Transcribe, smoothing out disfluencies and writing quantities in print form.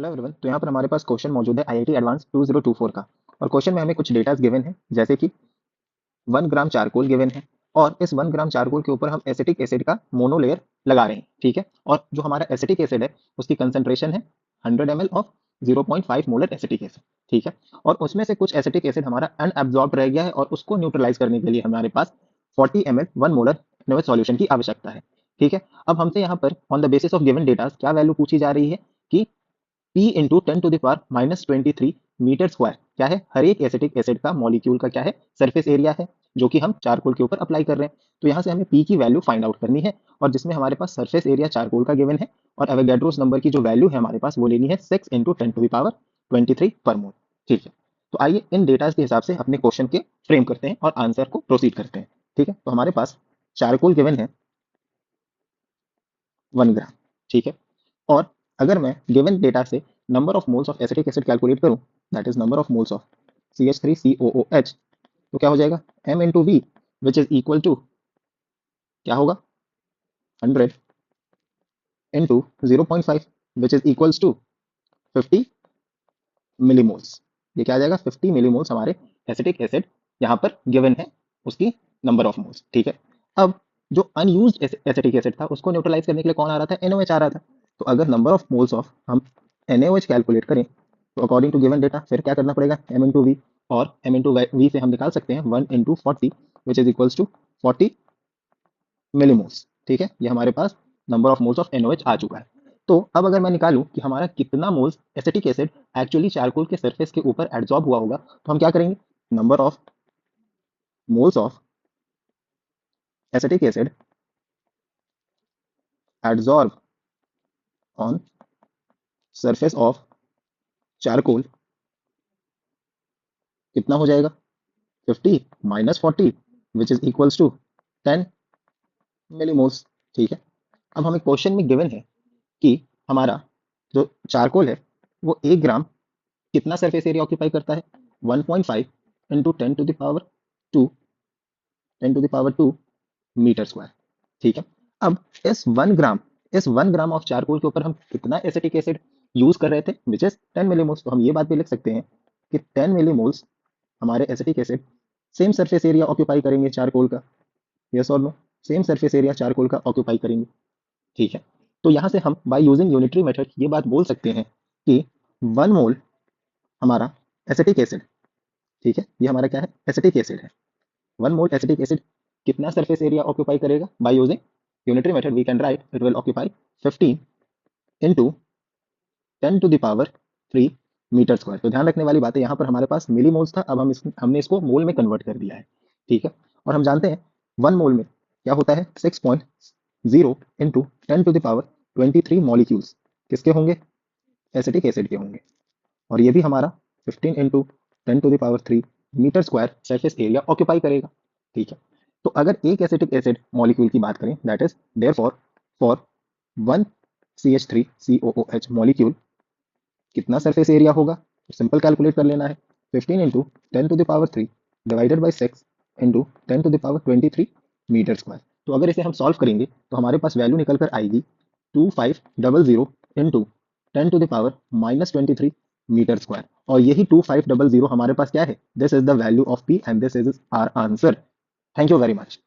Hello everyone. तो यहाँ पर हमारे पास क्वेश्चन मौजूद है आईआईटी एडवांस 2024 का। और क्वेश्चन में हमें कुछ डेटास गिवन है, जैसे कि 1 ग्राम चारकोल गिवन है और इस 1 ग्राम चारकोल के ऊपर हम एसिटिक एसिड का मोनो लेयर लगा रहे हैं। ठीक है, और जो हमारा एसिटिक एसिड है उसकी कंसंट्रेशन है 100 ml of 0.5 molar acetic acid. ठीक है, और उसमें से कुछ एसिटिक एसिड हमारा अनएब्जॉर्ब रह गया है और उसको न्यूट्रलाइज करने के लिए हमारे पास 40 ml 1 मोलर NaOH सॉल्यूशन की आवश्यकता है। ठीक है, अब हमसे यहाँ पर on the basis of given data क्या वैल्यू पूछी जा रही है कि P इंटू 10⁻⁻³ मीटर स्क्वायर क्या है, हर एक एसिटिक एसिड का मॉलिक्यूल का क्या है, सरफेस एरिया है, जो कि हम चारकोल के ऊपर अप्लाई कर रहे हैं। तो यहाँ से हमें P की वैल्यू फाइंड आउट करनी है, और जिसमें हमारे पास सरफेस एरिया चारकोल का गिवन है और एवोगैड्रोस नंबर की जो वैल्यू है हमारे पास वो लेनी है 6 इंटू 10⁻23 पर मोल। ठीक है, तो आइए इन डेटा के हिसाब से अपने क्वेश्चन के फ्रेम करते हैं और आंसर को प्रोसीड करते हैं। ठीक है, तो हमारे पास चारकोल गिवन है 1 ग्राम। ठीक है, और अगर मैं गिवन डेटा से number of moles of acetic acid calculate करूं, that is number of moles of CH3COOH, तो क्या हो जाएगा M into V, which is equal to क्या होगा 100 into 0.5, which is equals to 50 millimoles. ये क्या आ जाएगा 50 मिलीमोल्स हमारे एसिटिक एसिड यहाँ पर गिवन है, उसकी नंबर ऑफ मोल्स। ठीक है, अब जो अनयूज्ड एसिटिक एसिड था उसको न्यूट्रलाइज करने के लिए कौन आ रहा था, NaOH आ रहा था। तो अगर नंबर ऑफ मोल्स ऑफ हम NaOH कैलकुलेट करें तो अकॉर्डिंग टू गिवन डेटा फिर क्या करना पड़ेगा M इंटू वी, और M इंटू वी से हम निकाल सकते हैं 1 into 40, which is equals to 40 millimoles. ठीक है, ये हमारे पास number of moles of NaOH आ चुका है। तो अब अगर मैं निकालूं कि हमारा कितना moles acetic acid actually charcoal के सरफेस के ऊपर एब्जॉर्ब हुआ होगा, तो हम क्या करेंगे, number of moles of acetic acid absorb on surface of charcoal कितना हो जाएगा 50 minus 40, which is equals to 10 millimoles. ठीक है, अब हमें क्वेश्चन में गिवन है कि हमारा जो चारकोल है वो 1 ग्राम कितना सरफेस एरिया ऑक्यूपाई करता है, 1.5 into 10 to the power 2 metre square. ठीक है, अब इस 1 ग्राम ऑफ चारकोल के ऊपर हम कितना एसिटिक एसिड यूज कर रहे थे, विच इज 10 मिलीमोल्स। तो हम ये बात भी लिख सकते हैं कि 10 मिलीमोल्स हमारे acetic acid same surface area occupy करेंगे चारकोल का। यस और no, same surface area charcoal का ऑक्यूपाई करेंगे। ठीक है, तो यहाँ से हम बाय यूजिंग यूनिटरी मेथड ये बात बोल सकते हैं कि 1 मोल हमारा एसिटिक एसिड, ठीक है, ये हमारा क्या है, एसिटिक एसिड है। 1 मोल एसिटिक एसिड कितना सरफेस एरिया ऑक्यूपाई करेगा, by using unitary method we can write it will occupy 15 into 10⁻³ metre square. तो ध्यान रखने वाली बात है, यहाँ पर हमारे पास मिली मोल्स था, अब हमने इसको मोल में कन्वर्ट कर दिया है। ठीक है, और हम जानते हैं 1 मोल में क्या होता है 6.0 इंटू 10⁻23 मॉलिक्यूल्स किसके होंगे, एसिटिक एसिड के होंगे, और ये भी हमारा 15 into 10⁻³ metre square surface area occupy करेगा। ठीक है, तो अगर एक एसिटिक एसिड मॉलिक्यूल की बात करें, that is therefore for 1 CH3COOH molecule कितना सरफेस एरिया होगा, सिंपल कैलकुलेट कर लेना है, 15 into 10⁻³ divided by 6 into 10⁻23 metre square. तो अगर इसे हम सॉल्व करेंगे तो हमारे पास वैल्यू निकल कर आएगी 2500 इंटू 10⁻⁻23 मीटर स्क्वायर, और यही 2500 हमारे पास क्या है, this is the value of P and this is our answer. Thank you very much.